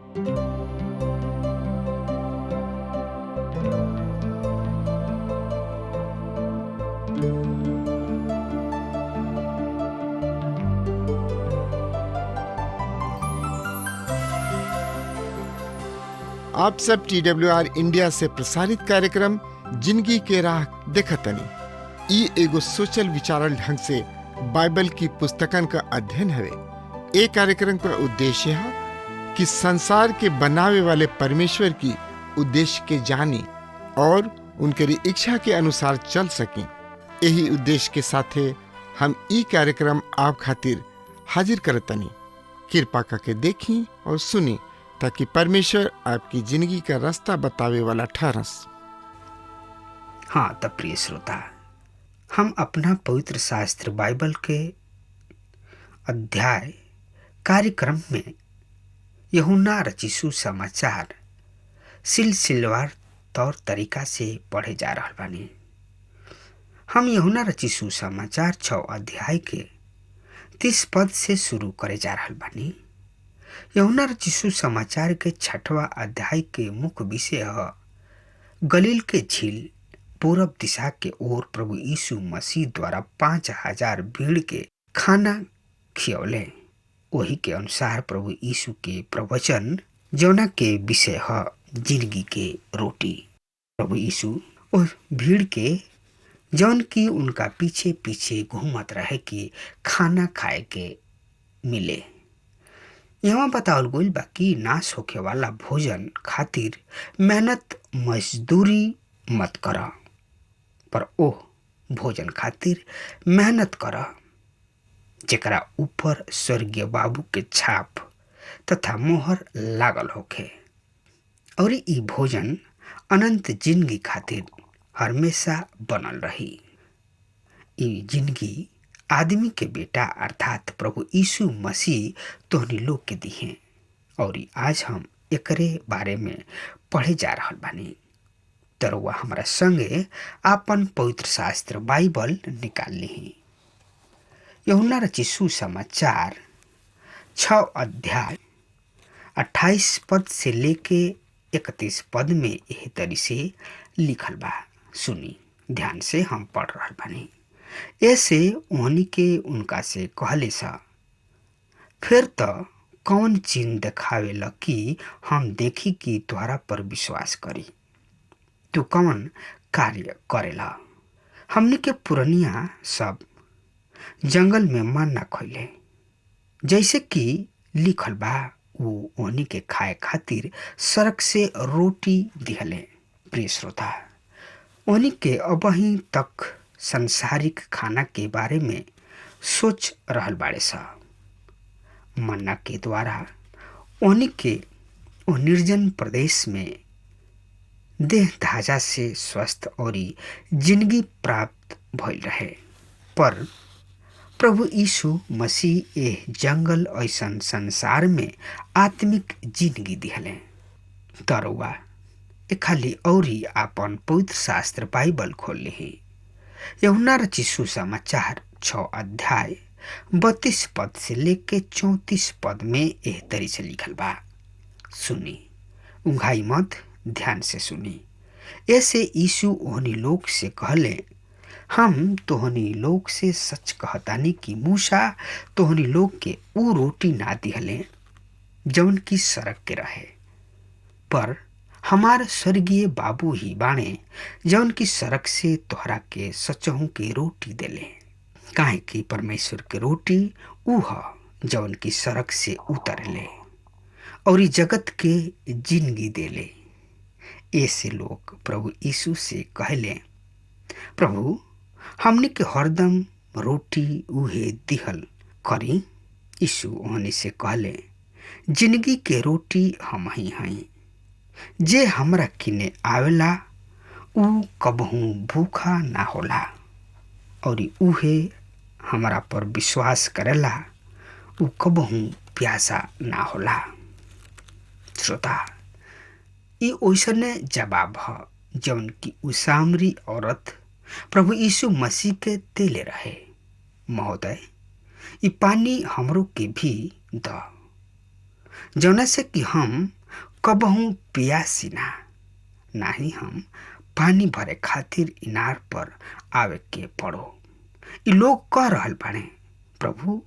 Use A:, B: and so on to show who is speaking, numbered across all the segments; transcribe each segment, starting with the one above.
A: आप सब TWR India से प्रसारित कार्यक्रम जिंदगी के राह देखतनी। ई एगो सोचल विचारल ढंग से बाइबल की पुस्तकन का अध्ययन हवे। एक कार्यक्रम का उद्देश्य है कि संसार के बनावे वाले परमेश्वर की उद्देश्य के जानी और उनके इच्छा के अनुसार चल सकें। यही उद्देश्य के साथे हम ई कार्यक्रम आप खातिर हाजिर करतनी। कृपा करके देखी और सुनी ताकि परमेश्वर आपकी जिंदगी का रास्ता बतावे वाला ठहरस।
B: हाँ, तब प्रिय श्रोता, हम अपना पवित्र शास्त्र बाइबल के अध्याय कार्यक्रम में यूहन्ना रचिसु समाचार सिलसिलेवार तौर तरीका से पढ़े जा रहा बानी। हम यूहन्ना रचिसु समाचार 6 अध्याय के 30 पद से शुरू करे जा रहा बानी। यूहन्ना रचिसु समाचार के 6वां अध्याय के मुख्य विषय है गलील के झील पूरब दिशा के ओर प्रभु यीशु मसीह द्वारा 5000 भीड़ के खाना खियौले। वही के अनुसार प्रभु यीशु के प्रवचन जौना के विषय है जिंदगी के रोटी। प्रभु यीशु उस भीड़ के जौन की उनका पीछे पीछे घूमत रहे कि खाना खाए के मिले। यहाँ बतावल गइल बा कि नाश होखे वाला भोजन खातिर मेहनत मजदूरी मत कर, पर ओह भोजन खातिर मेहनत कर जेकरा ऊपर स्वर्गीय बाबू के छाप तथा मोहर लागल होखे। और ई भोजन अनंत जिंदगी खातिर हमेशा बनल रही। ई जिंदगी आदमी के बेटा अर्थात प्रभु यीशु मसीह तोहनी लोग के दिहे। और आज हम एकरे बारे में पढ़े जा रहा बानी। तरुआ हमारा संगे आपन पवित्र शास्त्र बाइबल निकाल ली। यूहन्ना रचिसु समाचार 6 अध्याय 28 पद से लेके 31 पद में यह तरी से लिखल बा। सुनी ध्यान से, हम पढ़ रहा बानी। ऐसे उन्हीं के उनका से कहले सा, फिर तो कौन चिन्ह देखावेला कि हम देखी कि द्वारा पर विश्वास करी। तू कौन कार्य करेला? हमने के पुरनिया सब जंगल में मन्ना खइले, जैसे कि लिखल बा वो उन्हीं के खाए खातिर सड़क से रोटी दिहले। प्रिय श्रोता, उन्हीं के अबही तक संसारिक खाना के बारे में सोच रहल बाड़े सा। मन्ना के द्वारा उन्हीं के निर्जन प्रदेश में देह धाजा से स्वस्थ और जिंदगी प्राप्त भइल रहे। पर प्रभु यीशु मसीह ए जंगल ऐसन संसार में आत्मिक जिंदगी दिहले। तरुआ खाली औरी आपन पवित्र शास्त्र बाइबल खोल ली। यूहन्ना रचिसु समाचार 6 अध्याय 32 पद से लेके 34 पद में एह तरी से लिखल बा। सुनी, उंघाई मत, ध्यान से सुनी। ऐसे यीशु ओहनी लोग से कहले, हम तोहनी लोग से सच कहतानी कि मूसा तोहनी लोग के ऊ रोटी ना दिहले जौन की सड़क के रहे, पर हमार स्वर्गीय बाबू ही बाणे जौन की सड़क से तोहरा के सचहू के रोटी देले। काहे कि परमेश्वर के रोटी ऊ ह जौन की सड़क से उतरले और ई जगत के जिंदगी देले। ऐसे लोग प्रभु यीशु से कहले, प्रभु हमने के हरदम रोटी उहे दिहल करी। यीशु ओहनी से कहले, जिंदगी के रोटी हम ही हई। जे हमरा किने आवेला ऊ कबहू भूखा ना होला, और उहे हमरा पर विश्वास करेला ऊ कबहू प्यासा ना होला। श्रोता, ई ओइसने जवाब ह जौन की ऊ सामरी औरत प्रभु यीशु मसीह के देले रहे। महोदय, ई पानी हमरो के भी द, जौना से कि हम कबहू पियासी ना, ना ही हम पानी भरे खातिर इनार पर आवे के पड़ो। इ लोग कह रहल बाड़े, प्रभु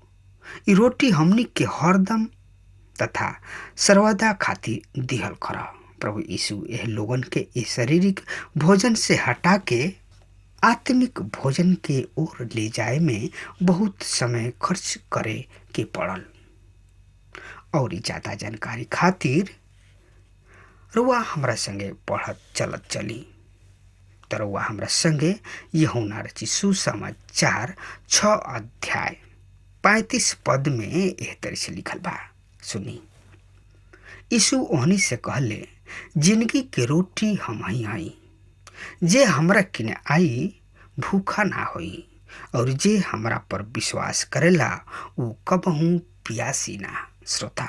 B: इ रोटी हमनी के हरदम तथा सर्वदा खातिर दिहल कर। प्रभु यीशु यह लोगन के इस शारीरिक भोजन से हटा के आत्मिक भोजन के ओर ले जाए में बहुत समय खर्च करे के पड़ल। और ज्यादा जानकारी खातिर रुआ हमरा संगे पढ़त चलत चली। तो रुआ हमरा संगे यूहन्ना रचित सुसमाचार 6 अध्याय 35 पद में एह तरह से लिखल बा, सुनी। यीशु ओहनी से कहले, जिंदगी के रोटी हम ही हई। जे हमरा किने आई भूखा ना होई, और जे हमरा पर विश्वास करेला उ कबहू पियासी ना। श्रोता,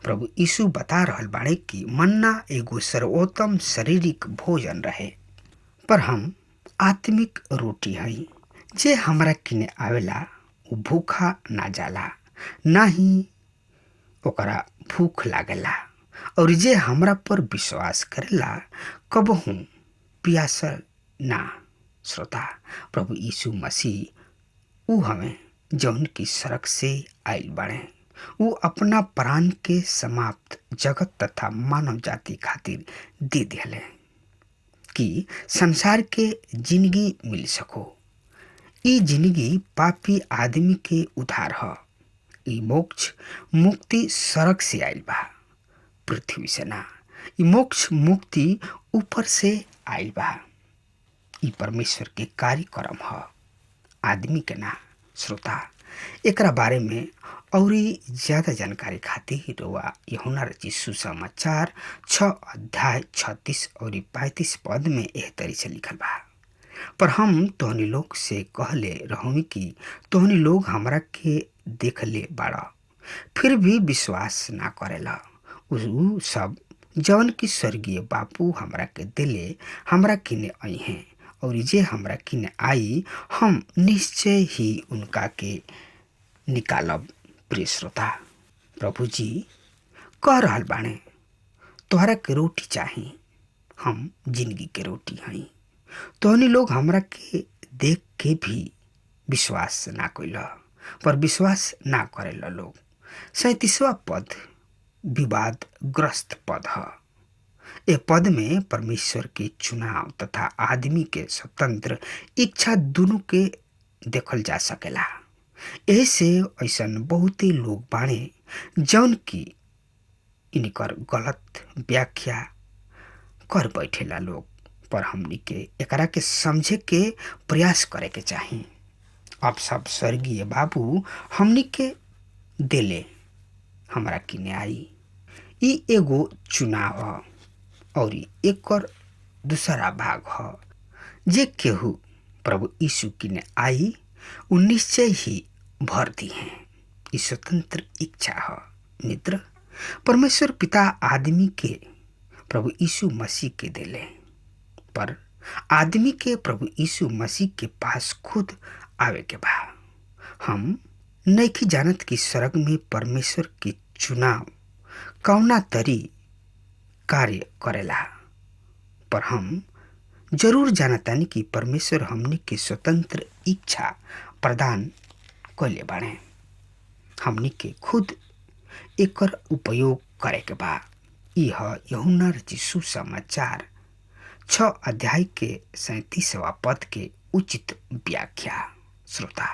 B: प्रभु यीशु बता रहल बाड़े कि मन्ना एगो सर्वोत्तम शारीरिक भोजन रहे, पर हम आत्मिक रोटी हई। जे हमरा किने आवेला उ भूखा ना जाला, ना ही ओकरा भूख लागेला, और जे हमरा पर विश्वास करेला कबहू पियासल ना। श्रोता, प्रभु यीशु मसीह उ हमें जौन की सड़क से आइल बाड़े। उ अपना प्राण के समाप्त जगत तथा मानव जाति खातिर दे दिले कि संसार के जिंदगी मिल सको। ई जिंदगी पापी आदमी के उद्धार ह। ई मोक्ष मुक्ति सड़क से आइल बा, पृथ्वी से ना। ई मोक्ष मुक्ति ऊपर से आइल बा। ई परमेश्वर के कार्यक्रम ह, आदमी के ना। श्रोता, एकरा बारे में और ज्यादा जानकारी खातिर रुआ यूहन्ना रचित सुसमाचार 6 अध्याय 36 और 35 पद में एह तरी से लिखल बा। पर हम तोहनी लोग से कहले रहूं कि तोहनी लोग हमरा के देख ले बाड़ा, फिर भी विश्वास ना करेला। उ सब जवन की स्वर्गीय बापू हमरा के दिले हमरा किने आई हैं, और जे हमरा किने आई हम निश्चय ही उनका के निकालब। प्रिय श्रोता, प्रभु जी कह रहल बाणे, तोहरा के रोटी चाही, हम जिंदगी के रोटी हई। तोहनी लोग हमरा के देख के भी विश्वास ना कइला, पर विश्वास ना करेला लोग। 37वां पद विवादग्रस्त पद है। यह पद में परमेश्वर के चुनाव तथा आदमी के स्वतंत्र इच्छा दोनों के देखल जा सकेला। ऐसे ऐसन बहुत ही लोग बाणे जौन की इनकर गलत व्याख्या कर बैठेला लोग, पर हमनी के एकरा के समझे के प्रयास करे के चाही। अब सब स्वर्गीय बाबू हमनी के देले हमरा किने आई। ई एगो चुनाव ह, और एकर दूसरा भाग ह। जे केहू प्रभु यीशु किने आई उ निश्चय ही भर दी है। ई स्वतंत्र इच्छा ह। मित्र, परमेश्वर पिता आदमी के प्रभु यीशु मसीह के देले, पर आदमी के प्रभु यीशु मसीह के पास खुद आवे के बा। हम नइखी जानत कि स्वर्ग में परमेश्वर के चुनाव कौना तरी कार्य करेला, पर हम जरूर जानतानी कि परमेश्वर हमनी के स्वतंत्र इच्छा प्रदान कइले बाड़े। हमनी के खुद एकर उपयोग करे के बा। यह यूहन्ना रचित सुसमाचार 6 अध्याय के 37वां पद के उचित व्याख्या। श्रोता,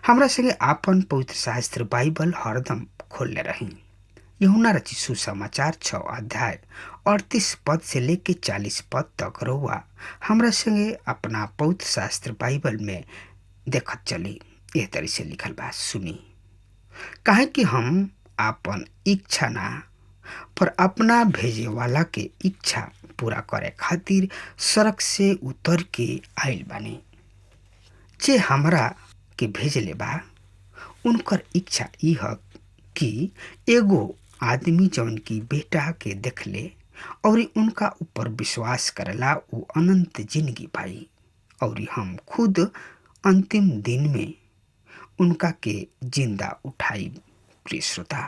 B: हमरा संगे आपन पवित्र शास्त्र बाइबल हरदम खोलले रही। यूहन्ना रचित सुसमाचार 6 अध्याय 38 पद से लेके 40 पद तक रहुआ हमरा संगे अपना पवित्र शास्त्र बाइबल में देखत चली। एह तरह से लिखल बा, सुनी। काहे कि हम आपन इच्छा ना, पर अपना भेजे वाला के इच्छा पूरा करे खातिर सड़क से उतर के आइल बानी। जे हमरा के भेजले बा उनकर इच्छा ई ह कि एगो आदमी जौन की बेटा के देखले और उनका ऊपर विश्वास करेला उ अनंत जिंदगी पाई, और हम खुद अंतिम दिन में उनका के जिंदा उठाई। प्रिय श्रोता,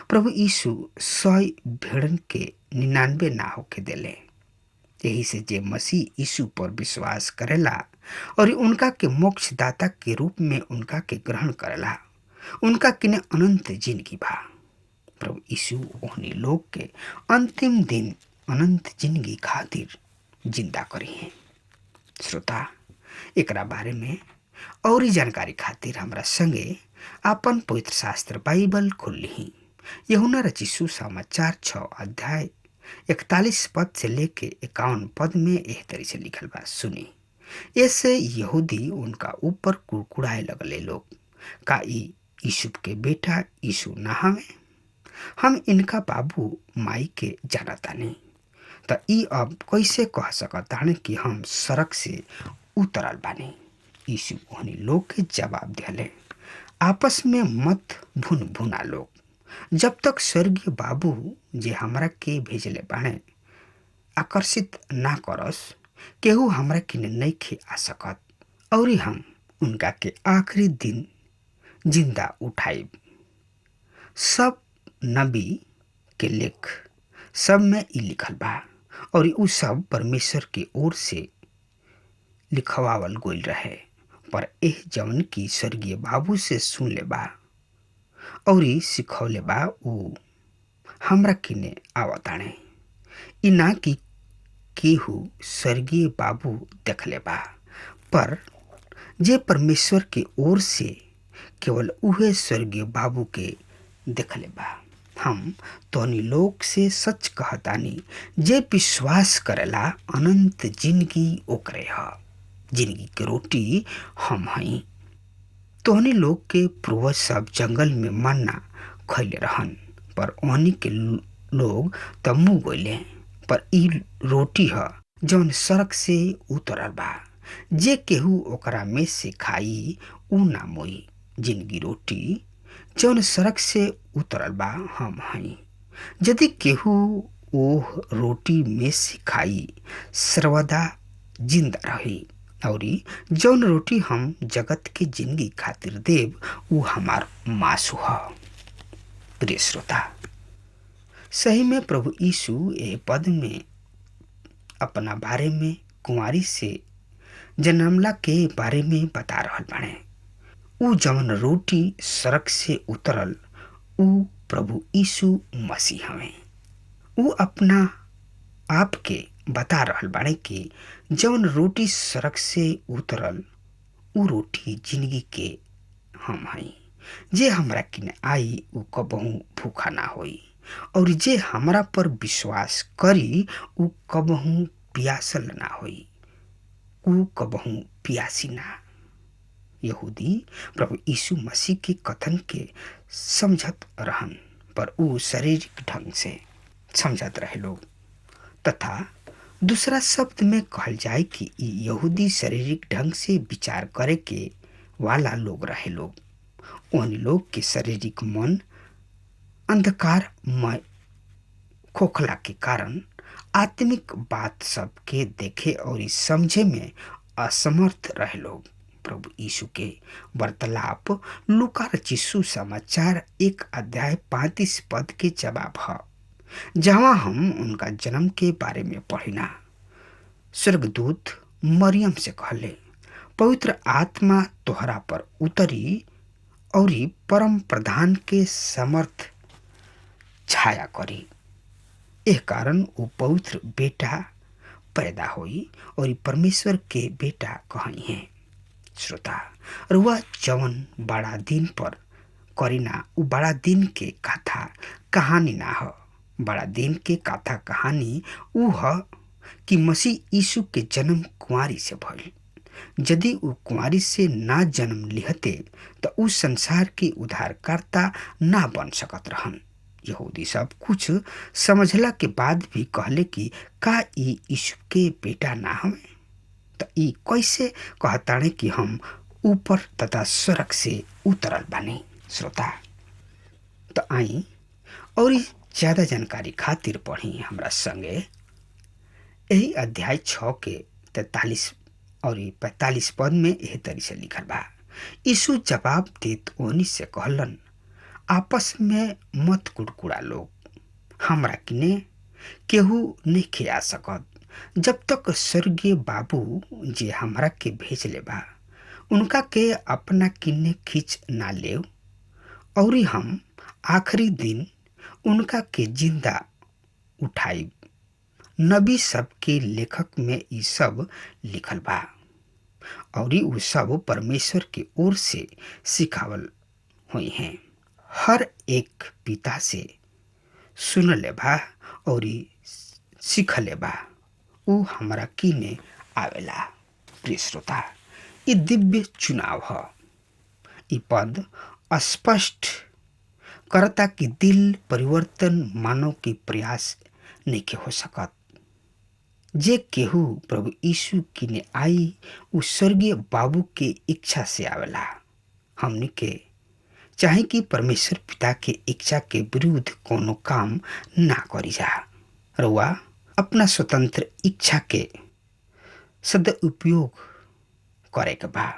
B: प्रभु यीशु 100 भेड़न के 99 ना होके देले। यही से जे मसीह यीशु पर विश्वास करेला और उनका के मोक्षदाता के रूप में उनका के ग्रहण करेला, उनका किने अनंत जिंदगी बा। प्रभु यीशु ओहनी लोग के अंतिम दिन अनंत जिंदगी खातिर जिंदा करी है। श्रोता, एकरा बारे में और जानकारी खातिर हमरा संगे आपन पवित्र शास्त्र बाइबल खोल ली। यूहन्ना रचित सुसमाचार 6 अध्याय 41 पद से लेके 51 पद में एह तरी से लिखल बा, सुनी। ऐसे यहूदी उनका ऊपर कुड़कुड़ाए लगले, लोग का ई यूसुफ के बेटा यीशु ना हमें? हम इनका बाबू माई के जानता नहीं, त ई अब कैसे कह सकताने कि हम सड़क से उतरल बानी? यीशु ओहनी लोग के जवाब दिले, आपस में मत भुन भुना लोग, जब तक स्वर्गीय बाबू जे हमरा के भेजले बाणे आकर्षित ना करस, केहू हमरा किने नइखे आ सकत, और हम उनका के आखिरी दिन जिंदा उठाइब। सब नबी के लेख सब में ई लिखल बा, और उ सब परमेश्वर की ओर से लिखवावल गइल रहे। पर एह जवन की स्वर्गीय बाबू से सुन ले बा और सिखौले बा, उ हमरा किने आवताणे। ई ना कि केहू स्वर्गीय बाबू देखले बा, पर जे परमेश्वर की ओर से केवल उहे स्वर्गीय बाबू के देखले बा। हम तोनी लोग से सच कहतानी, जे विश्वास करेला अनंत जिंदगी ओकरे ह। जिंदगी के रोटी हम हई। तोहनी लोग के पूर्वज सब जंगल में मन्ना खैले रहन, पर ओहनी के लोग तमु गइले। पर ई रोटी ह जौन सड़क से उतरल बा, जे केहू ओकरा में से खाई उ ना मोई। जिंदगी रोटी जौन सड़क से उतरल बा हम हई। यदि केहू ओह रोटी में से खाई सर्वदा जिंदा रही, और जौन रोटी हम जगत के जिंदगी खातिर देव उ हमार मासु ह। प्रिय श्रोता, सही में प्रभु यीशु ए पद में अपना बारे में कुंवारी से जन्मला के बारे में बता रहल बाणे। उ जवन रोटी सड़क से उतरल उ प्रभु यीशु मसीह हवे। उ अपना आप के बता रहल बाणे कि जवन रोटी सड़क से उतरल उ रोटी जिंदगी के हम हई। जे हमरा किने आई उ कबहू भूखा ना होई, और जे हमरा पर विश्वास करी उ कबहू प्यासल ना होई। उ कबहू प्यासी ना। यहूदी प्रभु यीशु मसीह के कथन के समझत रहन, पर उ शारीरिक ढंग से समझत रहे लोग, तथा दूसरा शब्द में कहल जाए कि यहूदी शारीरिक ढंग से विचार करे के वाला लोग रहे लोग। उन लोग के शारीरिक मन अंधकारमय खोखला के कारण आत्मिक बात सब के देखे और समझे में असमर्थ रहे लोग। प्रभु यीशु के वार्तालाप लूका रचित सुसमाचार 1 अध्याय 35 पद के जवाब है, जहाँ हम उनका जन्म के बारे में पढ़िना। स्वर्गदूत मरियम से कहले, पवित्र आत्मा तोहरा पर उतरी और परम प्रधान के समर्थ छाया करी। एह कारण वो पवित्र बेटा पैदा होई और परमेश्वर के बेटा कहीं है। श्रोता, रुआ जवन बड़ा दिन पर करीना उ बड़ा दिन के कथा कहानी ना हो। बड़ा दिन के कथा कहानी उ ह कि मसीह यीशु के जन्म कुंवारी से भइल। यदि उ कुंवारी से ना जन्म लिहते तो उ संसार के उद्धारकर्ता ना बन सकत रहन। यहूदी सब कुछ समझला के बाद भी कहले कि का ई यीशु के बेटा ना हमें? तो ई कैसे कहताने कि हम ऊपर तथा स्वर्ग से उतरल बानी? श्रोता, तो आई और ज्यादा जानकारी खातिर पढ़ी हमरा संगे यही अध्याय 6 के 43 और 45 पद में यह तरी से लिखल बा। यीशु जवाब देत ओनी से कहलन, आपस में मत कुड़कुड़ा लोग, हमरा किने केहू नहीं खिया सकत जब तक स्वर्गीय बाबू जे हमरा के भेजले बा उनका के अपना किन्ने खींच ना ले और हम आखिरी दिन उनका के जिंदा उठाई। नबी सब के लेखक में ई सब लिखल बा और उ सब परमेश्वर के ओर से सिखावल हुई हैं। हर एक पिता से सुनले बा और सीखले बा उ हमरा किने आवेला। प्रिय श्रोता, ये दिव्य चुनाव है। ये पद स्पष्ट करता कि दिल परिवर्तन मानव के प्रयास नहीं के हो सकत। जे केहू प्रभु यीशु किने आई उ स्वर्गीय बाबू के इच्छा से आवेला। हमने के चाहे कि परमेश्वर पिता के इच्छा के विरुद्ध कोनो काम ना करी जा। रउआ अपना स्वतंत्र इच्छा के सदुपयोग करे के बा।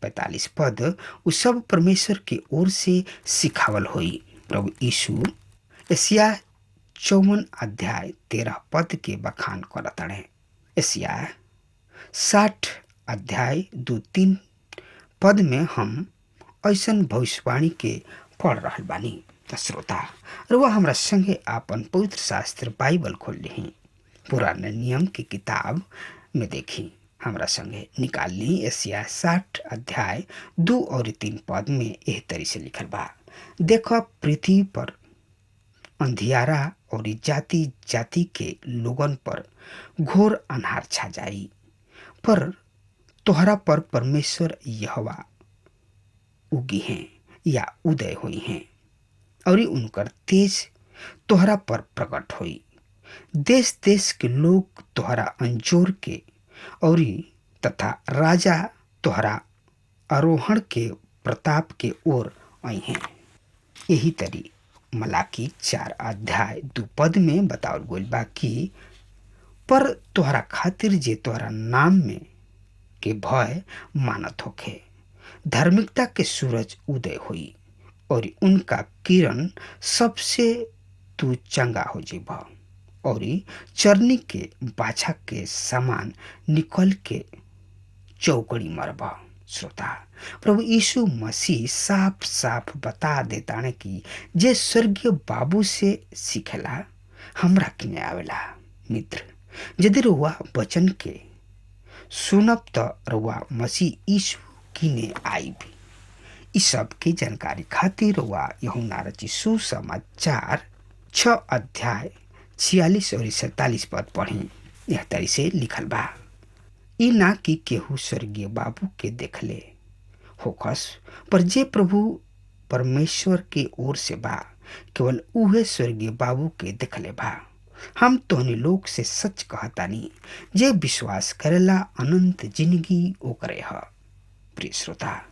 B: 45 पद उ सब परमेश्वर के ओर से सिखावल होई। प्रभु यीशु एशिया 54 अध्याय 13 पद के बखान करतड़े। एशिया 60 अध्याय 2-3 पद में हम ऐसन भविष्यवाणी के पढ़ रहल बानी। त श्रोता, रुआ हमरा संगे आपन पवित्र शास्त्र बाइबल खोल ली। पुराने नियम की किताब में देखी हमरा संगे निकाल ली। एशिया 60 अध्याय 2 और 3 पद में एह तरी से लिखल बा, देखो पृथ्वी पर अंधियारा और जाति जाति के लोगन पर घोर अन्हार छा जाई, पर तोहरा पर परमेश्वर यहोवा उगी हैं या उदय हुई हैं और उनकर तेज तोहरा पर प्रकट हुई। देश देश के लोग तोहरा अंजोर के और तथा राजा तोहरा आरोहण के प्रताप के ओर आई हैं। यही तरी मलाकी 4 अध्याय 2 पद में बतावल गइल बा कि पर तोहरा खातिर जे तोहरा नाम में के भय मानत होखे, धार्मिकता के सूरज उदय हुई और उनका किरण सबसे तू चंगा हो जीबा और चरनी के बाछा के समान निकल के चौकड़ी मरबा। श्रोता, प्रभु यीशु मसीह साफ साफ बता देता है कि जे स्वर्गीय बाबू से सीखेला हमरा किने आवेला। मित्र, यदि रुआ वचन के सुनब त रुआ मसीह यीशु किने आईब। इस सब की जानकारी खातिर रुआ यूहन्ना रचित सुसमाचार 6 अध्याय 46 और 47 पद पढ़ी। यह तरी से लिखल बा, ई ना कि केहू स्वर्गीय बाबू के देखले होखस, पर जे प्रभु परमेश्वर के ओर से बा केवल उहे स्वर्गीय बाबू के देखले बा। हम तोहनी लोग से सच कहतानी, जे विश्वास करेला अनंत जिंदगी ओकरे ह। प्रिय श्रोता,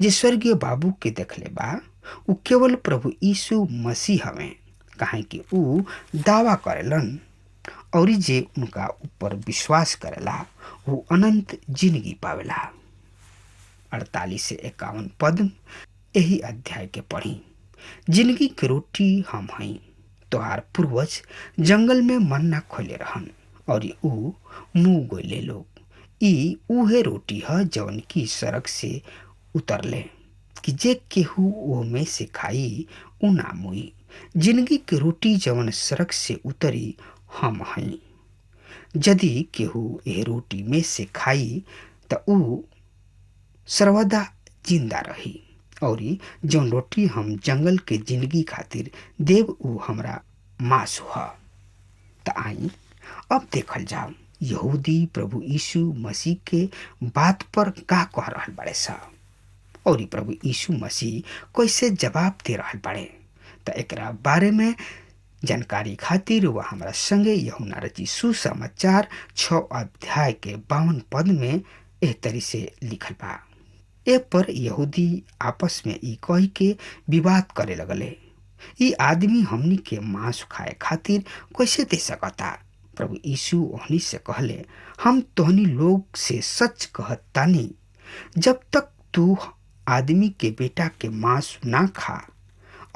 B: जे स्वर्गीय बाबू के देखले बा उ केवल प्रभु यीशु मसीह हवे, काहे कि उ दावा करेलन और जे उनका ऊपर विश्वास करेला वो अनंत जिंदगी पावेला। 48 से 51 पद यही अध्याय के पढ़ी। जिंदगी के रोटी हम हई, तोहार पूर्वज जंगल में मन्ना खोले रहन और उ मुँह गोले लोग। ई उहे रोटी है जवन की सड़क से उतरले कि जे केहू ओ में से खाई उ ना मुई। जिंदगी के रोटी जवन सड़क से उतरी हम हई। यदि केहू ए रोटी में से खाई त उ सर्वदा जिंदा रही और जौन रोटी हम जंगल के जिंदगी खातिर देव उ हमरा मांस हुआ। त आई अब देखल जाओ यहूदी प्रभु यीशु मसीह के बात पर का कह रहल बड़े सा और प्रभु यीशु मसीह कैसे जवाब दे रहल बड़े। त एकरा बारे में जानकारी खातिर वह हमारा संगे यूहन्ना रचित सुसमाचार 6 अध्याय के 52 पद में एह तरी से लिखल बा। ए पर यहूदी आपस में ई कह के विवाद करे लगले, ई आदमी हमनी के मांस खाए खातिर कैसे दे सकता। प्रभु यीशु ओहनी से कहले, हम तोहनी लोग से सच कहतानी, जब तक तू आदमी के बेटा के मांस ना खा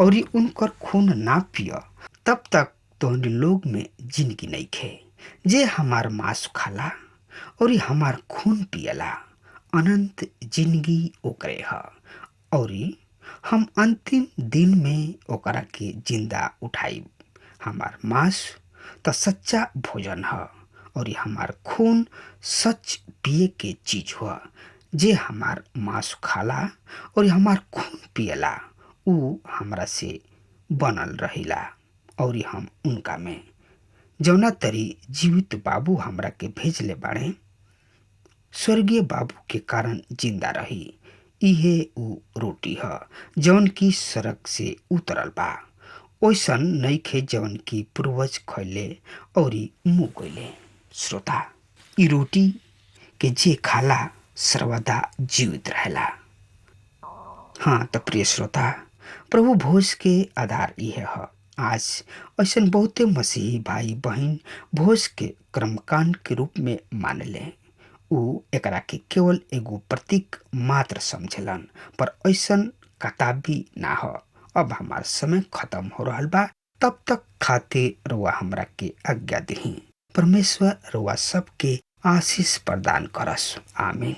B: और उनकर खून ना पिय तब तक तोहनी लोग में जिंदगी नहीं खे। जे हमार मांस खाला और हमार खून पियला अनंत जिंदगी ओकरे ह और हम अंतिम दिन में ओकरा के जिंदा उठाई। हमार मांस तो सच्चा भोजन ह और हमार खून सच पिए के चीज हुआ। जे हमार मांस खाला और हमार खून पियला ऊ हमरा से बनल रहिला और हम उनका में। जौना तरी जीवित बाबू हमरा के भेजले बाड़े स्वर्गीय बाबू के कारण जिंदा रही। इहे ऊ रोटी ह जौन की सड़क से उतरल बा। ओइसन नइखे जौन की पूर्वज खैले और मुँह गइले। श्रोता, ई रोटी के जे खाला सर्वदा जीवित रहेला। हाँ तो प्रिय श्रोता, प्रभु भोज के आधार यह है। आज ऐसा बहुते मसीही भाई बहन भोज के कर्मकांड के रूप में मानले। ऊ एकरा के केवल एगो प्रतीक मात्र समझलन, पर ऐसा कताबी ना हो। अब हमार समय खत्म हो रहा बा, तब तक खातिर रुआ हमरा के आज्ञा दही। परमेश्वर रुआ सबके आशीष प्रदान करस। आमीन।